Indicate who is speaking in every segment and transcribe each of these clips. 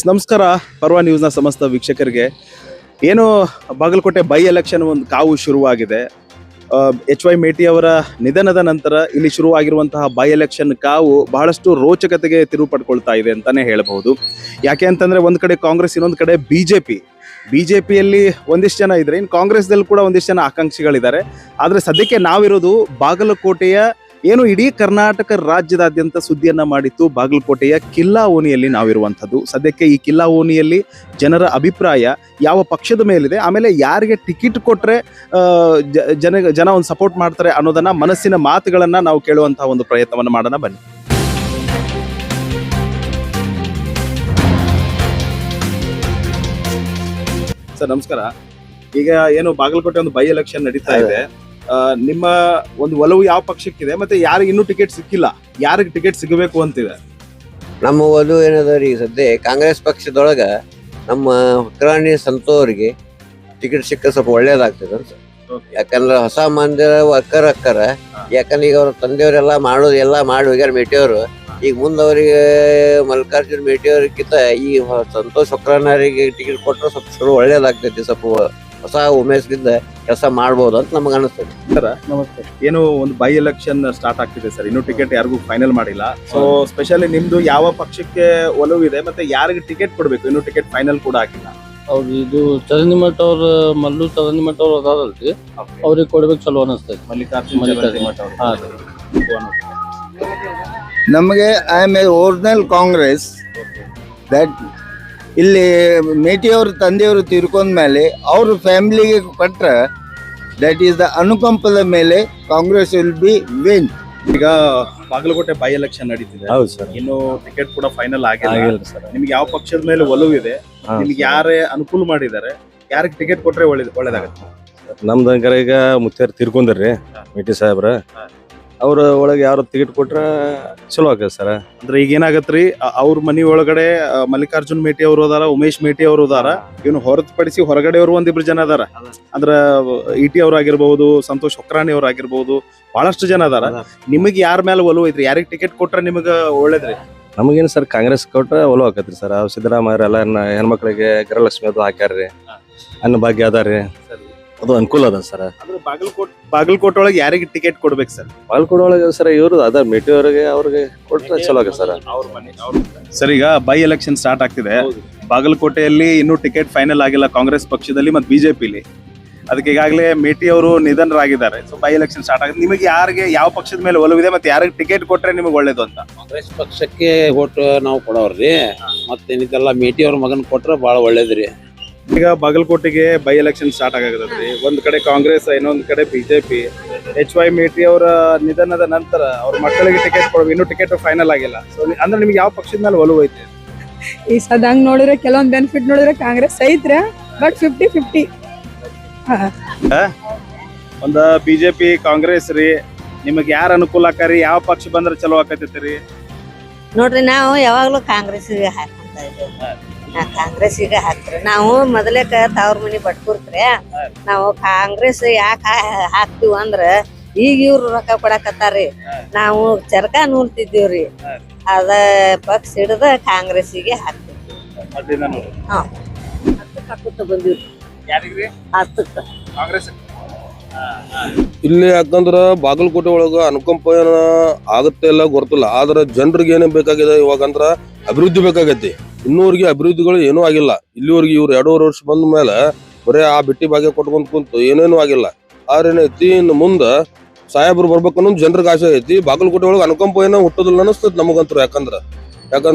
Speaker 1: ನಮಸ್ಕಾರ. ಪರ್ವ ನ್ಯೂಸ್ನ ಸಮಸ್ತ ವೀಕ್ಷಕರಿಗೆ ಏನು ಬಾಗಲಕೋಟೆ ಬೈ ಎಲೆಕ್ಷನ್ ಒಂದು ಕಾವು ಶುರುವಾಗಿದೆ. HY ಮೇಟಿ ಅವರ ನಿಧನದ ನಂತರ ಇಲ್ಲಿ ಶುರುವಾಗಿರುವಂತಹ ಬೈ ಎಲೆಕ್ಷನ್ ಕಾವು ಬಹಳಷ್ಟು ರೋಚಕತೆಗೆ ತಿರುವು ಪಡ್ಕೊಳ್ತಾ ಇದೆ ಅಂತಾನೆ ಹೇಳಬಹುದು. ಯಾಕೆ ಅಂತಂದ್ರೆ ಒಂದ್ ಕಡೆ ಕಾಂಗ್ರೆಸ್, ಇನ್ನೊಂದು ಕಡೆ ಬಿಜೆಪಿಯಲ್ಲಿ ಒಂದಿಷ್ಟು ಜನ ಇದ್ರೆ, ಇನ್ನು ಕಾಂಗ್ರೆಸ್ದಲ್ಲಿ ಕೂಡ ಒಂದಿಷ್ಟು ಜನ ಆಕಾಂಕ್ಷಿಗಳಿದ್ದಾರೆ. ಆದ್ರೆ ಸದ್ಯಕ್ಕೆ ನಾವಿರೋದು ಬಾಗಲಕೋಟೆಯ ಏನು ಇಡೀ ಕರ್ನಾಟಕ ರಾಜ್ಯದಾದ್ಯಂತ ಸುದ್ದಿಯನ್ನ ಮಾಡಿತ್ತು ಬಾಗಲಕೋಟೆಯ ಕಿಲ್ಲಾ ಓಣಿಯಲ್ಲಿ ನಾವಿರುವಂಥದ್ದು. ಸದ್ಯಕ್ಕೆ ಈ ಕಿಲ್ಲಾ ಓಣಿಯಲ್ಲಿ ಜನರ ಅಭಿಪ್ರಾಯ ಯಾವ ಪಕ್ಷದ ಮೇಲಿದೆ, ಆಮೇಲೆ ಯಾರಿಗೆ ಟಿಕೆಟ್ ಕೊಟ್ರೆ ಜನ ಒಂದು ಸಪೋರ್ಟ್ ಮಾಡ್ತಾರೆ ಅನ್ನೋದನ್ನ, ಮನಸ್ಸಿನ ಮಾತುಗಳನ್ನ ನಾವು ಕೇಳುವಂತಹ ಒಂದು ಪ್ರಯತ್ನವನ್ನು ಮಾಡೋಣ ಬನ್ನಿ. ಸರ್ ನಮಸ್ಕಾರ. ಈಗ ಏನು ಬಾಗಲಕೋಟೆ ಒಂದು ಬೈ ಎಲೆಕ್ಷನ್ ನಡೀತಾ ಇದೆ, ನಿಮ್ಮ ಒಂದು ಒಲವು ಯಾವ ಪಕ್ಷಕ್ಕಿದೆ, ಮತ್ತೆ ಯಾರಿಗೆ ಇನ್ನೂ ಟಿಕೆಟ್ ಸಿಕ್ಕಿಲ್ಲ, ಯಾರಿಗೆ ಟಿಕೆಟ್ ಸಿಗಬೇಕು ಅಂತಿದೆ?
Speaker 2: ನಮ್ಮ ಒಲವು ಏನದ ಈಗ ಸದ್ಯ ಕಾಂಗ್ರೆಸ್ ಪಕ್ಷದೊಳಗ ನಮ್ಮ ಹುಕ್ಕರಾಣಿ ಸಂತೋರಿಗೆ ಟಿಕೆಟ್ ಸಿಕ್ಕ ಸ್ವಲ್ಪ ಒಳ್ಳೇದಾಗ್ತದೆ ಅಂತ. ಯಾಕಂದ್ರೆ ಹೊಸ ಮಂದಿ ಅಕ್ಕರ ಯಾಕಂದ್ರೆ ಈಗ ಅವ್ರ ತಂದೆಯವರೆಲ್ಲ ಮಾಡೋದು ಮಾಡಿ ಹೋಗ್ಯಾರ ಮೇಟಿಯವರು. ಈಗ ಮುಂದವರಿಗೆ ಮಲ್ಲಿಕಾರ್ಜುನ್ ಮೇಟಿಯವ್ರಿಗಿಂತ ಈ ಸಂತೋಷ್ ಹುಕ್ಕರಾಣಿಯವರಿಗೆ ಟಿಕೆಟ್ ಕೊಟ್ಟರೆ ಸ್ವಲ್ಪ ಶುರು ಒಳ್ಳೇದಾಗ್ತೈತಿ. ಸ್ವಲ್ಪ ಹೊಸ ಉಮೇಶ್ಲಿಂದ ಕೆಲಸ ಮಾಡ್ಬೋದು ಅಂತ ನಮಗೆ ಅನಿಸ್ತದೆ.
Speaker 1: ಸರ್ ನಮಸ್ತೆ. ಏನು ಒಂದು ಬೈ ಎಲೆಕ್ಷನ್ ಸ್ಟಾರ್ಟ್ ಆಗ್ತಿದೆ ಸರ್, ಇನ್ನೂ ಟಿಕೆಟ್ ಯಾರಿಗೂ ಫೈನಲ್ ಮಾಡಿಲ್ಲ. ಸೊ ಸ್ಪೆಷಲಿ ನಿಮ್ದು ಯಾವ ಪಕ್ಷಕ್ಕೆ ಒಲವು ಇದೆ, ಮತ್ತೆ ಯಾರಿಗೆ ಟಿಕೆಟ್ ಕೊಡ್ಬೇಕು, ಇನ್ನೂ ಟಿಕೆಟ್ ಫೈನಲ್ ಕೂಡ ಆಗಿಲ್ಲ?
Speaker 3: ಹೌದು, ಇದು ಚರಂದಿಮಠ ಅವ್ರ ಮಲ್ಲು ಚರಂದಿಮಠ ಅವ್ರು ಅದಾರಲ್ರಿ, ಅವ್ರಿಗೆ ಕೊಡ್ಬೇಕು ಚಲೋ ಅನಿಸ್ತೈತಿ.
Speaker 4: ನಮಗೆ I am A original Congress that ಇಲ್ಲಿ ಮೇಟಿಯವ್ರ ತಂದೆಯವರು ತೀರ್ಕೊಂಡ ಮೇಲೆ ಅವ್ರ ಫ್ಯಾಮಿಲಿಗೆ ಕೊಟ್ರೆ ದಟ್ ಈಸ್ ದ ಅನುಕಂಪದ ಮೇಲೆ ಕಾಂಗ್ರೆಸ್ ವಿಲ್ ಬಿ ವಿನ್.
Speaker 1: ಈಗ ಬಾಗಲಕೋಟೆ ಬೈ ಎಲೆಕ್ಷನ್ ನಡೀತಿದೆ.
Speaker 3: ಹೌದು ಸರ್.
Speaker 1: ಇನ್ನು ಟಿಕೆಟ್ ಕೂಡ ಫೈನಲ್ ಆಗಿಲ್ಲ ಸರ್. ನಿಮ್ಗೆ ಯಾವ ಪಕ್ಷದ ಮೇಲೆ ಒಲವು ಇದೆ, ನಿಮ್ಗೆ ಯಾರೇ ಅನುಕೂಲ ಮಾಡಿದ್ದಾರೆ, ಯಾರಿಗೆ ಟಿಕೆಟ್ ಕೊಟ್ರೆ ಒಳ್ಳೇದಾಗತ್ತೆ?
Speaker 5: ನಮ್ದು ಹಂಗಾರೆ ಈಗ ಮುತ್ಯಾರು ತೀರ್ಕೊಂಡ್ರಿ ಮೇಟಿ ಸಾಹೇಬ್ರ, ಅವ್ರ ಒಳಗೆ ಯಾರು ಟಿಕೆಟ್ ಕೊಟ್ರ ಚಲೋ ಆಗತ್ತೆ ಸರ್.
Speaker 1: ಅಂದ್ರೆ ಈಗ ಏನಾಗತ್ರಿ, ಅವ್ರ ಮನಿ ಒಳಗಡೆ ಮಲ್ಲಿಕಾರ್ಜುನ್ ಮೇಟಿ ಅವರು ಅದಾರ, ಉಮೇಶ್ ಮೇಟಿ ಅವರು ಅದಾರ. ಇವ್ನು ಹೊರತುಪಡಿಸಿ ಹೊರಗಡೆ ಅವರು ಒಂದಿಬ್ರು ಜನ ಅದಾರ. ಅಂದ್ರ ET ಅವ್ರಾಗಿರ್ಬಹುದು, ಸಂತೋಷ್ ಹುಕ್ಕರಾಣಿ ಅವ್ರ ಆಗಿರ್ಬಹುದು, ಬಹಳಷ್ಟು ಜನ ಅದಾರ. ನಿಮಗೆ ಯಾರ ಮೇಲೆ ಒಲವು ಐತ್ರಿ, ಯಾರಿಗೆ ಟಿಕೆಟ್ ಕೊಟ್ರೆ ನಿಮಗ ಒಳ್ಳೇದ್ರಿ?
Speaker 5: ನಮಗೇನು ಸರ್, ಕಾಂಗ್ರೆಸ್ ಕೊಟ್ರ ಒಲವು ಆಕತ್ರಿ ಸರ್. ಸಿದ್ದರಾಮಯ್ಯ ಎಲ್ಲ ಹೆಣ್ಮಕ್ಳಿಗೆ ಗೃಹಲಕ್ಷ್ಮಿ ಅದು ಹಾಕ್ಯಾರ್ರಿ, ಅನ್ನ ಭಾಗ್ಯ ಅದಾರಿ, ಅದು ಅನುಕೂಲ ಅದ ಸರ್.
Speaker 1: ಅಂದ್ರೆ ಬಾಗಲಕೋಟೆ ಒಳಗೆ ಯಾರಿಗೆ ಟಿಕೆಟ್ ಕೊಡ್ಬೇಕು ಸರ್?
Speaker 5: ಬಾಗಲಕೋಟೆ ಒಳಗೆ ಸರ್ ಇವ್ರು ಅದ ಮೇಟಿ ಅವ್ರಿಗೆ ಕೊಟ್ರೆ ಚಲೋ ಆಗತ್ತೆ ಸರ್.
Speaker 1: ಸರ್ ಈಗ ಬೈ ಎಲೆಕ್ಷನ್ ಸ್ಟಾರ್ಟ್ ಆಗ್ತಿದೆ ಬಾಗಲಕೋಟೆಯಲ್ಲಿ, ಇನ್ನೂ ಟಿಕೆಟ್ ಫೈನಲ್ ಆಗಿಲ್ಲ ಕಾಂಗ್ರೆಸ್ ಪಕ್ಷದಲ್ಲಿ ಮತ್ತು ಬಿಜೆಪಿಲಿ. ಅದಕ್ಕೆ ಈಗಾಗಲೇ ಮೇಟಿ ಅವರು ನಿಧನರಾಗಿದ್ದಾರೆ. ಸೊ ಬೈ ಎಲೆಕ್ಷನ್ ಸ್ಟಾರ್ಟ್ ಆಗಿದೆ. ನಿಮಗೆ ಯಾರಿಗೆ ಯಾವ ಪಕ್ಷದ ಮೇಲೆ ಒಲವಿದೆ, ಮತ್ತೆ ಯಾರಿಗೆ ಟಿಕೆಟ್ ಕೊಟ್ರೆ ನಿಮಗೆ ಒಳ್ಳೇದು ಅಂತ?
Speaker 6: ಕಾಂಗ್ರೆಸ್ ಪಕ್ಷಕ್ಕೆ ಓಟ್ ನಾವು ಕೊಡೋರ್ರಿ. ಮತ್ತೇನಿದೆಲ್ಲ ಮೇಟಿ ಅವ್ರ ಮಗನ್ ಕೊಟ್ರೆ ಬಹಳ ಒಳ್ಳೇದ್ರಿ.
Speaker 1: ಈಗ ಬಾಗಲಕೋಟೆಗೆ ಬೈ ಎಲೆಕ್ಷನ್ ಸ್ಟಾರ್ಟ್ ಆಗದ್ರಿ. ಒಂದ್ ಕಡೆ ಕಾಂಗ್ರೆಸ್, ಇನ್ನೊಂದ್ ಕಡೆ ಬಿಜೆಪಿ. HY ಮೇಟಿ ಅವರ ನಿಧನದ ನಂತರ ಅವ್ರ ಮಕ್ಕಳಿಗೆ ಟಿಕೆಟ್ ಕೊಡ್ಬೇಕು, ಇನ್ನೂ ಟಿಕೆಟ್ ಫೈನಲ್ ಆಗಿಲ್ಲ. ಸೊ ಅಂದ್ರೆ ನಿಮ್ಗೆ ಯಾವ ಪಕ್ಷದ ಮೇಲೆ ಒಲವು ಐತೆ?
Speaker 7: ಈ ಸದಂಗ್ ನೋಡಿದ್ರೆ ಕೆಲವೊಂದ್ ಬೆನಿಫಿಟ್ ನೋಡಿದ್ರೆ ಕಾಂಗ್ರೆಸ್ ಐತ್ರಿ, ಬಟ್ 50-50.
Speaker 1: ಒಂದ ಬಿಜೆಪಿ ಕಾಂಗ್ರೆಸ್ ರೀ, ನಿಮಗ್ ಯಾರ ಅನುಕೂಲ ಆಕಾರಿ, ಯಾವ ಪಕ್ಷ ಬಂದ್ರೆ ಚಲೋ ಆಕತೈತಿ?
Speaker 8: ನೋಡ್ರಿ, ನಾವು ಯಾವಾಗ್ಲೂ ಕಾಂಗ್ರೆಸ್ಗೆ ಹಾಕೊಂತ ಇದ್ದೇವೆ. ಕಾಂಗ್ರೆಸ್ಸಿಗೆ ಹಾಕ್ರಿ. ನಾವು ಮೊದಲೇಕ ತವ್ರ ಮನಿ ಬಟ್ಕೂರ್ತ್ರಿ, ನಾವು ಕಾಂಗ್ರೆಸ್ ಯಾಕೆ ಹಾಕ್ತಿವ್ ಅಂದ್ರ ಈಗ ಇವ್ರು ರೊಕ್ಕ ಕೊಡಕತ್ತಾರಿ, ನಾವು ಚರಕ ನೋಡ್ತಿದ್ದೀವ್ರಿ. ಅದ ಪಕ್ಷ ಹಿಡ್ದ ಕಾಂಗ್ರೆಸ್ಸಿಗೆ ಹಾಕ್ತಿದ್ವಿ. ಹಾಕುತ್ತ ಬಂದಿವ್ರಿ.
Speaker 9: ಇಲ್ಲಿ ಯಾಕಂದ್ರ ಬಾಗಲಕೋಟೆ ಒಳಗ ಅನುಕಂಪ ಏನ ಆಗತ್ತೆ ಇಲ್ಲ ಗೊತ್ತಿಲ್ಲ. ಆದ್ರ ಜನರಿಗೆ ಏನೇ ಬೇಕಾಗಿದೆ ಇವಾಗಂದ್ರ ಅಭಿವೃದ್ಧಿ ಬೇಕಾಗೈತಿ. ಇನ್ನೂರಿಗೆ ಅಭಿವೃದ್ಧಿಗಳು ಏನೂ ಆಗಿಲ್ಲ ಇಲ್ಲಿವರೆಗೆ. ಇವ್ರು 2.5 ವರ್ಷ ಬಂದ ಮೇಲೆ ಬರೇ ಆ ಬಿಟ್ಟಿ ಭಾಗ್ಯ ಕೊಟ್ಕೊಂಡ್ ಕುಂತು ಏನೇನು ಆಗಿಲ್ಲ. ಆದ್ರೆ ಏನೈತಿ, ಇನ್ನು ಮುಂದ ಸಾಹೇಬ್ರು ಬರ್ಬೇಕು ಅನ್ನೋದು ಜನರಿಗೆ ಆಸೆ ಐತಿ. ಬಾಗಲಕೋಟೆ ಒಳಗೆ ಅನುಕಂಪ ಏನೋ ಹುಟ್ಟೋದಿಲ್ಲ ಅನಿಸ್ತದೆ ನಮಗಂತೂ. ಯಾಕಂದ್ರೆ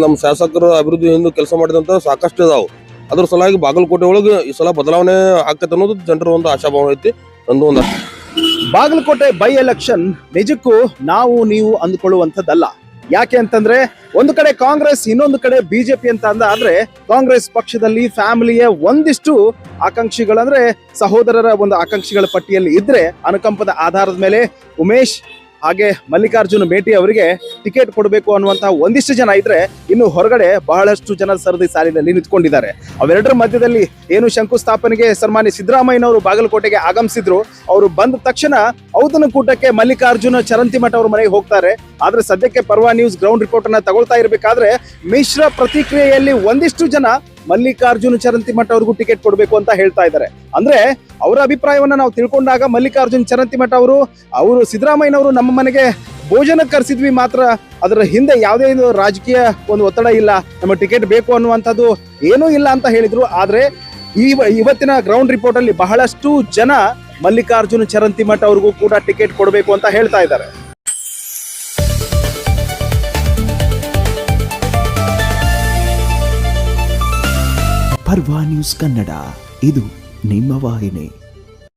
Speaker 9: ನಮ್ಮ ಶಾಸಕರು ಅಭಿವೃದ್ಧಿ ಹಿಂದೆ ಕೆಲಸ ಮಾಡಿದಂತ ಸಾಕಷ್ಟು ಇದಾವು. ಅದ್ರ ಸಲುವಾಗಿ ಬಾಗಲಕೋಟೆ ಒಳಗೆ ಈ ಸಲ ಬದಲಾವಣೆ ಆಕೈತೆ ಅನ್ನೋದು ಜನರ ಒಂದು ಆಶಾಭಾವ ಐತಿ. ನಂದು ಒಂದು
Speaker 1: ಬಾಗಲಕೋಟೆ ಬೈ ಎಲೆಕ್ಷನ್ ನಿಜಕ್ಕೂ ನಾವು ನೀವು ಅಂದ್ಕೊಳ್ಳುವಂಥದ್ದಲ್ಲ. ಯಾಕೆ ಅಂತಂದ್ರೆ ಒಂದು ಕಡೆ ಕಾಂಗ್ರೆಸ್, ಇನ್ನೊಂದು ಕಡೆ ಬಿಜೆಪಿ ಅಂತ ಆದ್ರೆ ಕಾಂಗ್ರೆಸ್ ಪಕ್ಷದಲ್ಲಿ ಫ್ಯಾಮಿಲಿಯ ಒಂದಿಷ್ಟು ಆಕಾಂಕ್ಷಿಗಳಂದ್ರೆ ಸಹೋದರರ ಒಂದು ಆಕಾಂಕ್ಷಿಗಳ ಪಟ್ಟಿಯಲ್ಲಿ ಇದ್ರೆ, ಅನುಕಂಪದ ಆಧಾರದ ಮೇಲೆ ಉಮೇಶ್ ಹಾಗೆ ಮಲ್ಲಿಕಾರ್ಜುನ ಮೇಟಿ ಅವರಿಗೆ ಟಿಕೆಟ್ ಕೊಡಬೇಕು ಅನ್ನುವಂತಹ ಒಂದಿಷ್ಟು ಜನ ಇದ್ರೆ, ಇನ್ನು ಹೊರಗಡೆ ಬಹಳಷ್ಟು ಜನ ಸರದಿ ಸಾಲಿನಲ್ಲಿ ನಿಂತ್ಕೊಂಡಿದ್ದಾರೆ. ಅವೆರಡರ ಮಧ್ಯದಲ್ಲಿ ಏನು ಶಂಕುಸ್ಥಾಪನೆಗೆ ಸನ್ಮಾನ್ಯ ಸಿದ್ದರಾಮಯ್ಯನವರು ಬಾಗಲಕೋಟೆಗೆ ಆಗಮಿಸಿದ್ರು, ಅವರು ಬಂದ ತಕ್ಷಣ ಔತಣಕೂಟಕ್ಕೆ ಮಲ್ಲಿಕಾರ್ಜುನ ಚರಂತಿಮಠ ಅವ್ರ ಮನೆಗೆ ಹೋಗ್ತಾರೆ. ಆದ್ರೆ ಸದ್ಯಕ್ಕೆ ಪರ್ವ ನ್ಯೂಸ್ ಗ್ರೌಂಡ್ ರಿಪೋರ್ಟ್ ಅನ್ನ ತಗೊಳ್ತಾ ಇರಬೇಕಾದ್ರೆ ಮಿಶ್ರ ಪ್ರತಿಕ್ರಿಯೆಯಲ್ಲಿ ಒಂದಿಷ್ಟು ಜನ ಮಲ್ಲಿಕಾರ್ಜುನ ಚರಂತಿಮಠ ಅವ್ರಿಗೂ ಟಿಕೆಟ್ ಕೊಡಬೇಕು ಅಂತ ಹೇಳ್ತಾ ಇದ್ದಾರೆ. ಅಂದ್ರೆ ಅವರ ಅಭಿಪ್ರಾಯವನ್ನ ನಾವು ತಿಳ್ಕೊಂಡಾಗ ಮಲ್ಲಿಕಾರ್ಜುನ್ ಚರಂತಿಮಠ ಅವರು ಸಿದ್ದರಾಮಯ್ಯನವರು ನಮ್ಮ ಮನೆಗೆ ಭೋಜನ ಕರೆಸಿದ್ವಿ ಮಾತ್ರ, ಅದರ ಹಿಂದೆ ಯಾವುದೇ ರಾಜಕೀಯ ಒಂದು ಒತ್ತಡ ಇಲ್ಲ, ನಮ್ಮ ಟಿಕೆಟ್ ಬೇಕು ಅನ್ನುವಂಥದ್ದು ಏನೂ ಇಲ್ಲ ಅಂತ ಹೇಳಿದ್ರು. ಆದ್ರೆ ಇವತ್ತಿನ ಗ್ರೌಂಡ್ ರಿಪೋರ್ಟ್ ಅಲ್ಲಿ ಬಹಳಷ್ಟು ಜನ ಮಲ್ಲಿಕಾರ್ಜುನ ಚರಂತಿಮಠ ಅವ್ರಿಗೂ ಕೂಡ ಟಿಕೆಟ್ ಕೊಡಬೇಕು ಅಂತ ಹೇಳ್ತಾ ಇದ್ದಾರೆ.
Speaker 10: ಪರ್ವ ನ್ಯೂಸ್ ಕನ್ನಡ, ಇದು ನಿಮ್ಮ ವಾಹಿನಿ.